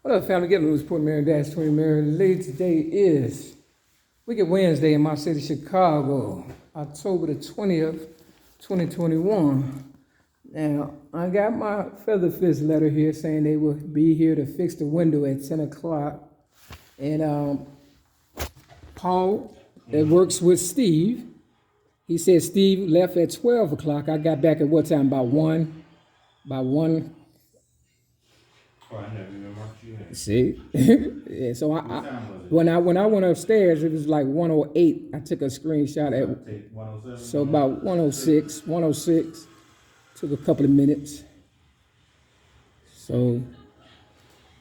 What up, family? Get loose, Port Mary Dash 20 Mary Lee. Today is Wicked Wednesday in my city, Chicago, October the 20th, 2021. Now, I got my Feather Fist letter here saying they will be here to fix the window at 10 o'clock. And Paul, that works with Steve, he said Steve left at 12 o'clock. I got back at what time? About 1? About 1? Oh, I never even marked you in. See? Yeah, so when I went upstairs, it was like 1:08. I took a screenshot at 107. so about 1:06. Took a couple of minutes. So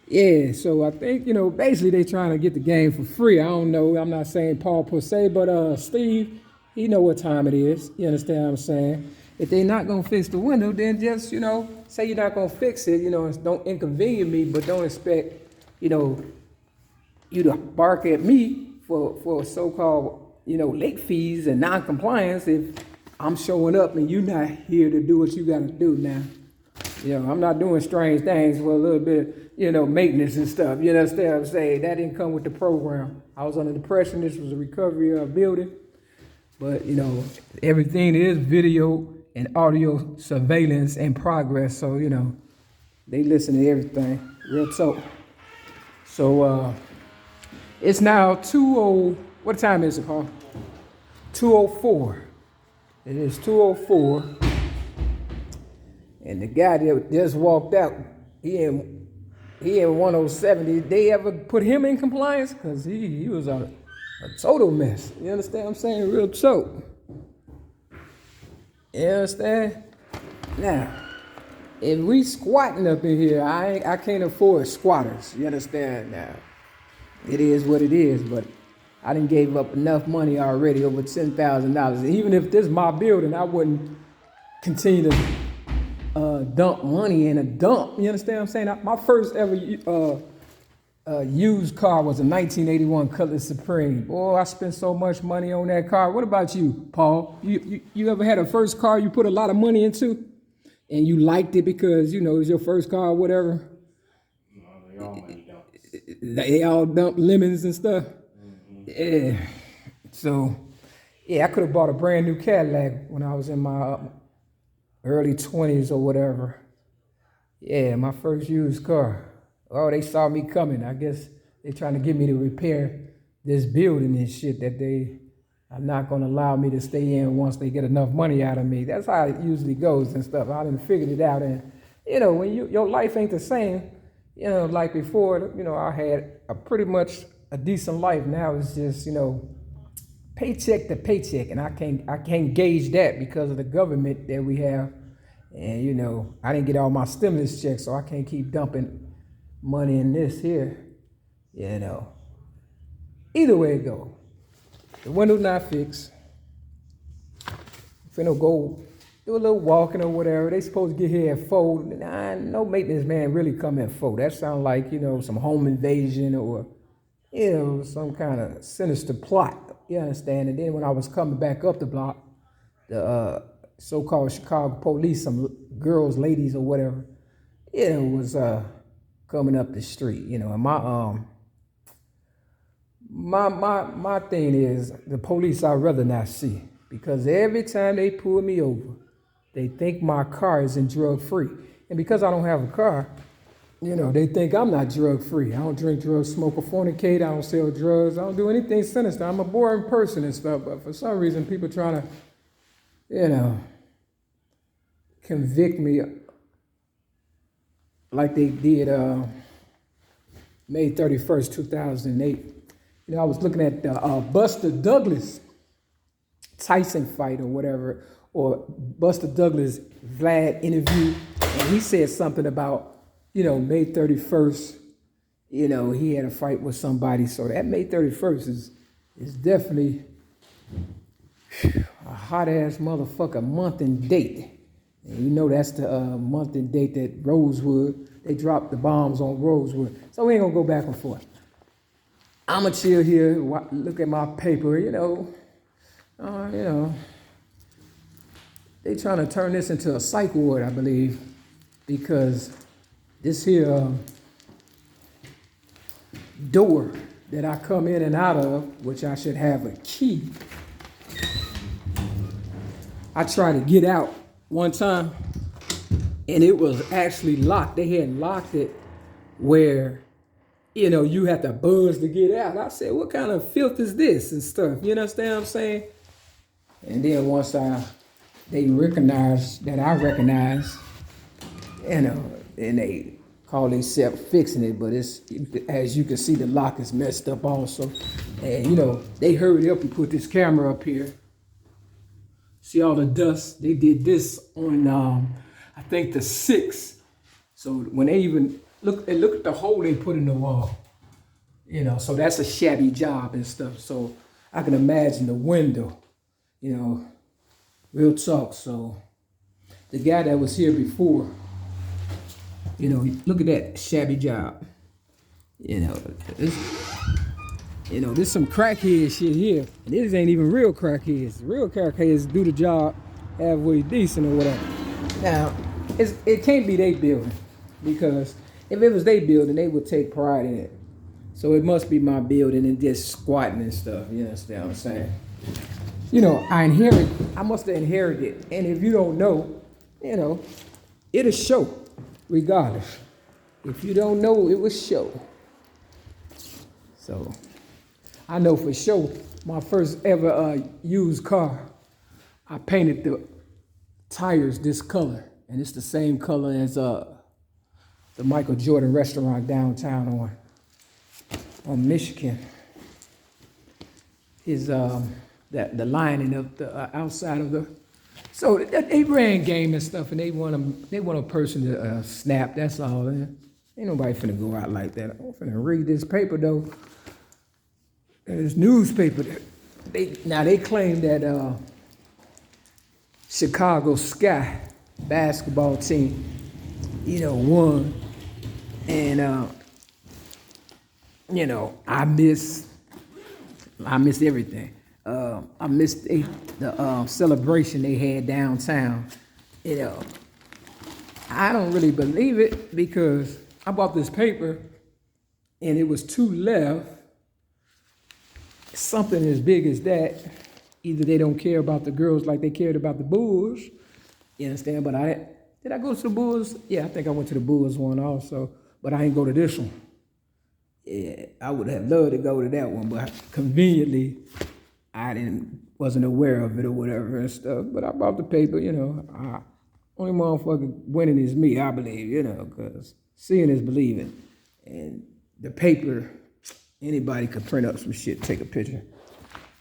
yeah, so I think, basically they trying to get the game for free. I don't know. I'm not saying Paul per se, but Steve, he know what time it is. You understand what I'm saying? If they're not gonna fix the window, then just, say you're not gonna fix it, don't inconvenience me, but don't expect, you to bark at me for so-called, late fees and non-compliance if I'm showing up and you're not here to do what you gotta do now. I'm not doing strange things for a little bit of, maintenance and stuff. You understand what I'm saying? That didn't come with the program. I was under the impression this was a recovery building, but, everything is video and audio surveillance in progress. So, they listen to everything. Real talk. So, it's now 2:00, what time is it, Paul? 2:04. It is 2:04. And the guy that just walked out, he in 107. Did they ever put him in compliance? Because he was a total mess. You understand what I'm saying? Real talk. You understand? Now, if we squatting up in here, I can't afford squatters. You understand? Now, it is what it is, but I done gave up enough money already, over $10,000. Even if this is my building, I wouldn't continue to dump money in a dump. You understand what I'm saying? My first ever used car was a 1981 Cutlass Supreme. Boy, I spent so much money on that car. What about you, Paul? You ever had a first car you put a lot of money into and you liked it because, it was your first car or whatever? No, they all money dumps. They all dump lemons and stuff. Mm-hmm. Yeah. So, yeah, I could have bought a brand new Cadillac when I was in my early 20s or whatever. Yeah, my first used car. Oh, they saw me coming. I guess they trying to get me to repair this building and shit that they are not going to allow me to stay in once they get enough money out of me. That's how it usually goes and stuff. I done figured it out. And, when your life ain't the same, like before, I had pretty much a decent life. Now it's just, paycheck to paycheck. And I can't gauge that because of the government that we have. And, I didn't get all my stimulus checks, so I can't keep dumping money in this here, Either way it go, the window's not fixed. Finna go do a little walking or whatever. They supposed to get here at 4. No maintenance man really come at 4. That sounds like, some home invasion or, some kind of sinister plot. You understand? And then when I was coming back up the block, the so-called Chicago police, some girls, ladies or whatever, was coming up the street, and my thing is the police I'd rather not see, because every time they pull me over, they think my car isn't drug free, and because I don't have a car, they think I'm not drug free. I don't drink drugs, smoke or fornicate. I don't sell drugs. I don't do anything sinister. I'm a boring person and stuff, but for some reason people trying to, convict me like they did May 31st, 2008. I was looking at the Buster Douglas Tyson fight or whatever, or Buster Douglas Vlad interview, and he said something about, May 31st, he had a fight with somebody. So that May 31st is definitely a hot-ass motherfucker month and date. And that's the month and date that Rosewood, they dropped the bombs on Rosewood. So we ain't gonna go back and forth. I'ma chill here, look at my paper, They trying to turn this into a psych ward, I believe, because this here door that I come in and out of, which I should have a key. I tried to get out one time and it was actually locked. They had locked it where, you know, you have to buzz to get out. I said, what kind of filth is this and stuff? You understand what I'm saying? And then once they recognized that I recognized, you know, and they call themselves fixing it, but it's, as you can see, the lock is messed up also. And you know, they hurried up and put this camera up here. See all the dust? They did this on, I think the 6th. So when they even look at the hole they put in the wall, you know, so that's a shabby job and stuff. So I can imagine the window, you know, real talk. So the guy that was here before, you know, look at that shabby job. You know, there's some crackhead shit here. And this ain't even real crackheads. Real crackheads do the job halfway decent or whatever. Now, it can't be they building, because if it was they building, they would take pride in it. So it must be my building and just squatting and stuff. You understand what I'm saying? You know, I must have inherited. And if you don't know, you know, it'll show regardless. If you don't know, it will show. So I know for sure my first ever used car, I painted the tires this color, and it's the same color as the Michael Jordan restaurant downtown on Michigan. Is the lining of the outside of the. So they ran game and stuff, and they want a person to snap. That's all. Ain't nobody finna go out like that. I'm finna read this paper though. This newspaper. They claim that Chicago Sky basketball team, you know, won, and you know, I missed everything. I missed the celebration they had downtown. You know, I don't really believe it, because I bought this paper and it was 2 left. Something as big as that. Either they don't care about the girls like they cared about the Bulls. You understand? But did I go to the Bulls? Yeah, I think I went to the Bulls one also, but I ain't go to this one. Yeah, I would have loved to go to that one, but conveniently, I wasn't aware of it or whatever and stuff. But I bought the paper, you know. Only motherfucker winning is me, I believe, you know, because seeing is believing. And the paper, anybody could print up some shit, take a picture.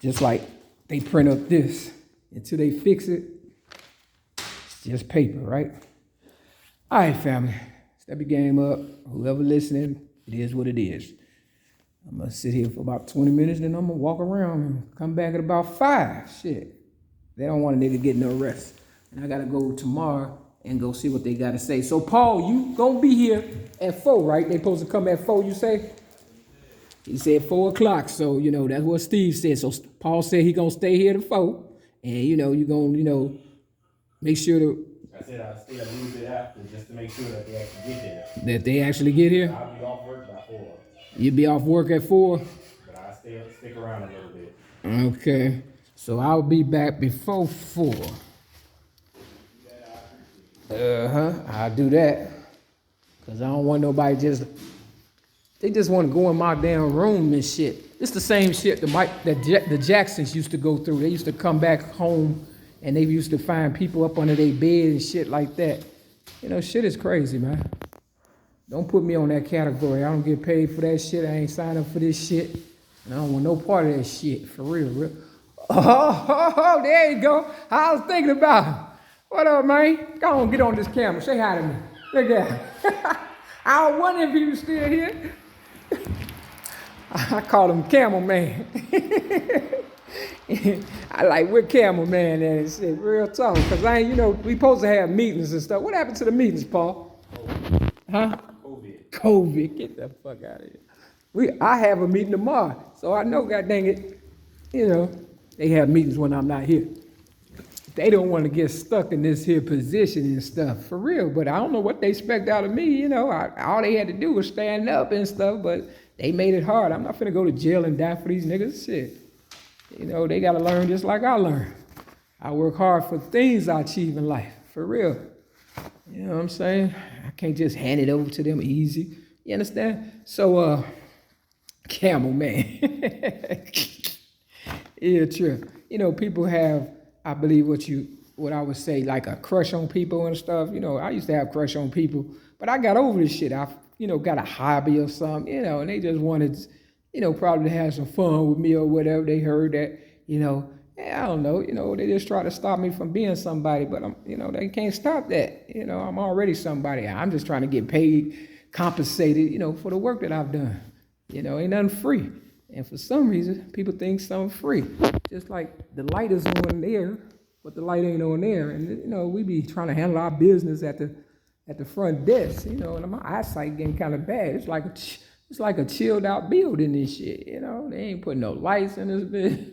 Just like they print up this. Until they fix it, it's just paper, right? All right, family. Step your game up. Whoever listening, it is what it is. I'm gonna sit here for about 20 minutes, then I'm gonna walk around and come back at about 5. Shit. They don't want a nigga getting no rest. And I gotta go tomorrow and go see what they gotta say. So Paul, you gonna be here at 4, right? They supposed to come at 4, you say? He said 4 o'clock, so you know, that's what Steve said. So Paul said he gonna stay here at 4, and you know, you gonna, you know, make sure to. I said I'll stay a little bit after just to make sure that they actually get there. That they actually get here? I'll be off work by 4. You'll be off work at 4? But I'll stick around a little bit. Okay, so I'll be back before 4. I'll do that. Cause I don't want nobody they just want to go in my damn room and shit. It's the same shit the Jacksons used to go through. They used to come back home and they used to find people up under their bed and shit like that. You know, shit is crazy, man. Don't put me on that category. I don't get paid for that shit. I ain't signed up for this shit. And I don't want no part of that shit, for real. Oh, there you go. I was thinking about it. What up, man? Go on, get on this camera. Say hi to me. Look at him. I was wondering if he was still here. I call him Camel Man. I like, we're Camel Man and shit, real talk. Because I ain't, you know, we supposed to have meetings and stuff. What happened to the meetings, Paul? Huh? COVID. Get the fuck out of here. I have a meeting tomorrow. So I know, god dang it, you know, they have meetings when I'm not here. they don't want to get stuck in this here position and stuff, for real. But I don't know what they expect out of me, you know. All they had to do was stand up and stuff, but they made it hard. I'm not finna go to jail and die for these niggas, shit. You know, they gotta learn just like I learned. I work hard for things I achieve in life, for real. You know what I'm saying? I can't just hand it over to them easy. You understand? So, Camel, man. Yeah, true. You know, people have, I believe what I would say, like a crush on people and stuff. You know, I used to have crush on people, but I got over this shit. I, you know, got a hobby or something, you know, and they just wanted, you know, probably to have some fun with me or whatever. They heard that, you know, I don't know, you know, they just try to stop me from being somebody, but I'm, you know, they can't stop that. You know, I'm already somebody. I'm just trying to get paid, compensated, you know, for the work that I've done. You know, ain't nothing free. And for some reason, people think something free. Just like the light is on there, but the light ain't on there. And, you know, we be trying to handle our business at the front desk, you know, and my eyesight getting kind of bad. It's like a chilled out building and shit, you know. They ain't putting no lights in this bitch.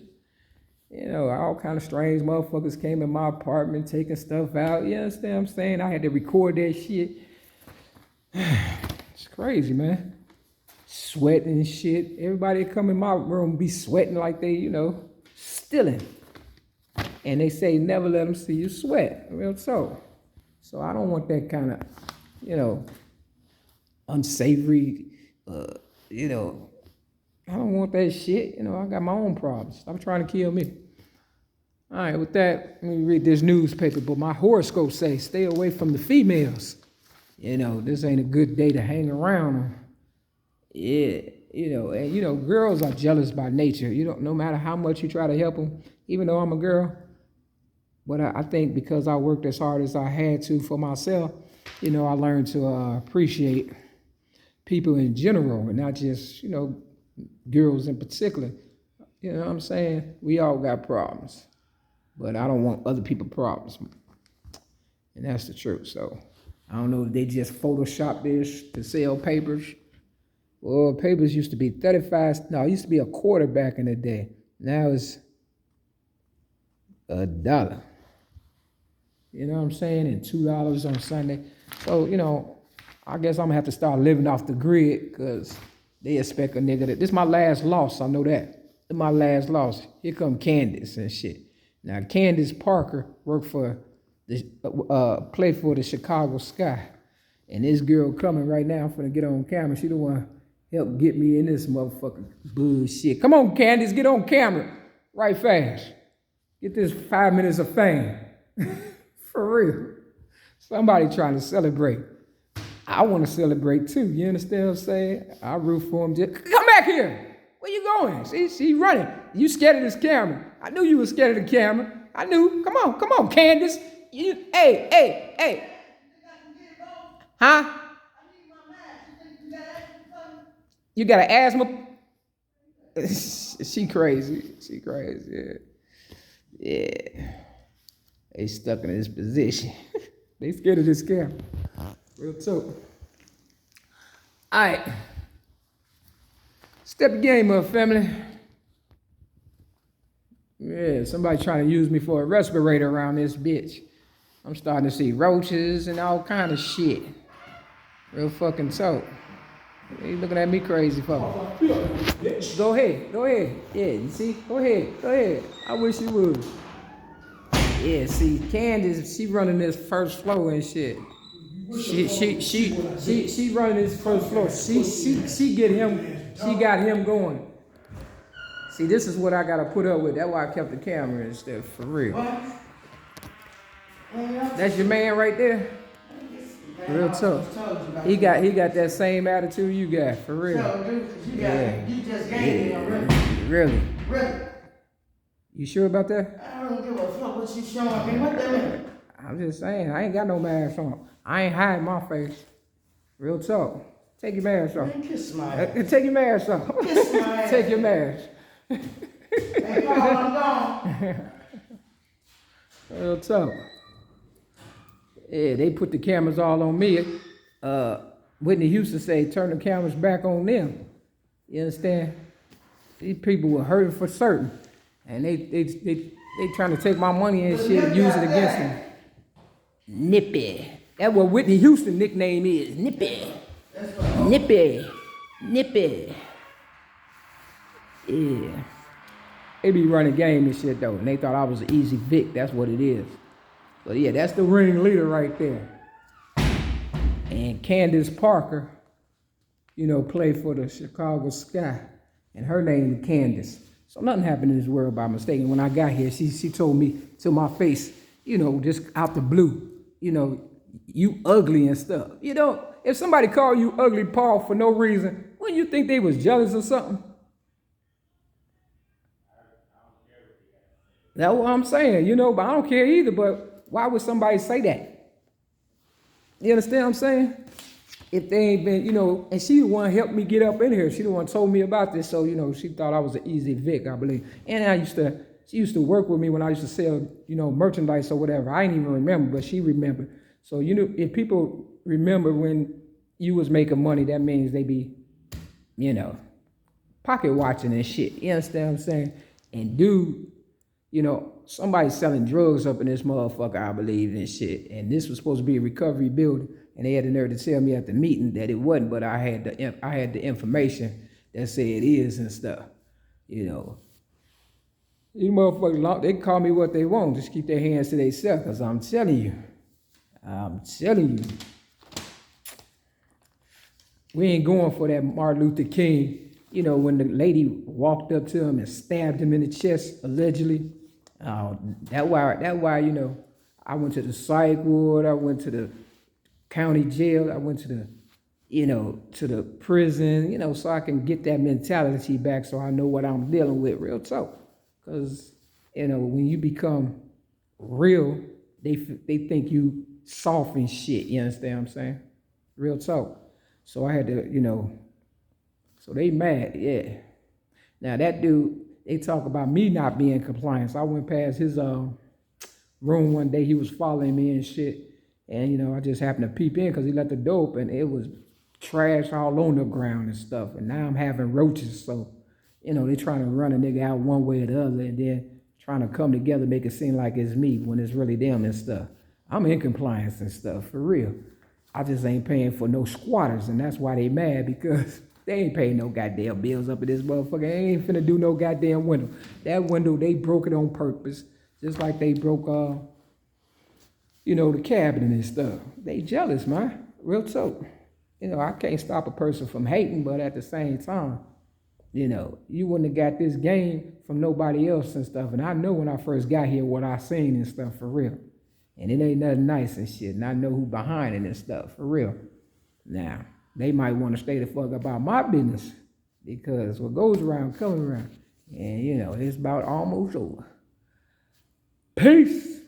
You know, all kind of strange motherfuckers came in my apartment taking stuff out. You understand what I'm saying? I had to record that shit. It's crazy, man. Sweating and shit. Everybody come in my room be sweating like they, you know, stealing. And they say never let them see you sweat. Real talk. So I don't want that kind of, you know, unsavory, you know, I don't want that shit. You know, I got my own problems. Stop trying to kill me. All right, with that, let me read this newspaper. But my horoscope says stay away from the females. You know, this ain't a good day to hang around them. Yeah, you know, and you know, girls are jealous by nature. You don't, no matter how much you try to help them, even though I'm a girl. But I think because I worked as hard as I had to for myself, you know, I learned to appreciate people in general and not just, you know, girls in particular. You know what I'm saying? We all got problems, but I don't want other people's problems. And that's the truth. So I don't know if they just Photoshop this to sell papers. Well, papers used to be 35, no, it used to be a quarter back in the day. Now it's $1. You know what I'm saying? And $2 on Sunday. So, you know, I guess I'm gonna have to start living off the grid because they expect a nigga that, this is my last loss, I know that. This is my last loss. Here come Candace and shit. Now, Candace Parker worked for, played for the Chicago Sky. And this girl coming right now, I'm finna get on camera. She the one help get me in this motherfucking bullshit. Come on, Candace, get on camera. Right fast. Get this 5 minutes of fame. For real. Somebody trying to celebrate. I want to celebrate too. You understand what I'm saying? I root for him. Just come back here. Where you going? See, she running. You scared of this camera. I knew you were scared of the camera. I knew. Come on, Candace. Hey. Huh? You got an asthma? She crazy. Yeah. They stuck in this position. They scared of this camera. Real talk. All right. Step the game up, family. Yeah, somebody trying to use me for a respirator around this bitch. I'm starting to see roaches and all kind of shit. Real fucking talk. You looking at me crazy for? Go ahead. Yeah, you see? Go ahead. I wish you would. Yeah, see, Candace, she running this first floor and shit. She running this first floor. She got him going. See, this is what I gotta put up with. That's why I kept the camera and stuff, for real. That's your man right there? Real tough. He got that same attitude you got, for real. Yeah. You just gave me already. Really? Really? You sure about that? I don't give a fuck what you showing me. What that mean? I'm just saying, I ain't got no mask on. I ain't hiding my face. Real talk. Take your mask off. Man, kiss my ass. Take your mask off. Kiss my ass. Take your mask. Hey, Paul, I'm gone. Real talk. Yeah, they put the cameras all on me. Whitney Houston say, turn the cameras back on them. You understand? These people were hurting for certain. And they They trying to take my money and shit and use it against them. Nippy. That's what Whitney Houston nickname is. Nippy. Nippy. Nippy. Yeah. They be running game and shit though, and they thought I was an easy Vic. That's what it is. So yeah, that's the ringleader right there. And Candace Parker, you know, played for the Chicago Sky, and her name is Candace. So nothing happened in this world by mistake. And when I got here, she told me to my face, you know, just out the blue, you know, you ugly and stuff. You know, if somebody called you ugly, Paul, for no reason, wouldn't you think they was jealous or something? That's what I'm saying, you know, but I don't care either, but why would somebody say that? You understand what I'm saying? If they ain't been, you know, and she the one helped me get up in here. She the one told me about this, so, you know, she thought I was an easy Vic, I believe. And she used to work with me when I used to sell, you know, merchandise or whatever. I didn't even remember, but she remembered. So, you know, if people remember when you was making money, that means they be, you know, pocket watching and shit. You understand what I'm saying? And dude, you know, somebody's selling drugs up in this motherfucker, I believe, and shit. And this was supposed to be a recovery building, and they had the nerve to tell me at the meeting that it wasn't, but I had the information that said it is and stuff. You know, these motherfuckers, they call me what they want. Just keep their hands to themselves, because I'm telling you, we ain't going for that Martin Luther King. You know, when the lady walked up to him and stabbed him in the chest, allegedly. That why, you know, I went to the psych ward, I went to the county jail, I went to the, you know, to the prison, you know, so I can get that mentality back so I know what I'm dealing with, real talk. Because, you know, when you become real, they think you soft and shit, you understand what I'm saying? Real talk. So I had to, you know, so they mad, yeah. Now that dude, they talk about me not being in compliance. I went past his room one day, he was following me and shit. And, you know, I just happened to peep in because he let the door open. It was trash all on the ground and stuff. And now I'm having roaches. So, you know, they trying to run a nigga out one way or the other and then trying to come together, make it seem like it's me when it's really them and stuff. I'm in compliance and stuff, for real. I just ain't paying for no squatters, and that's why they mad, because they ain't paying no goddamn bills up in this motherfucker. They ain't finna do no goddamn window. That window, they broke it on purpose, just like they broke, you know, the cabinet and stuff. They jealous, man. Real talk. You know, I can't stop a person from hating, but at the same time, you know, you wouldn't have got this game from nobody else and stuff. And I know when I first got here what I seen and stuff, for real. And it ain't nothing nice and shit. And I know who behind it and stuff, for real. Now, they might want to stay the fuck about my business, because what goes around comes around. And, you know, it's about almost over. Peace.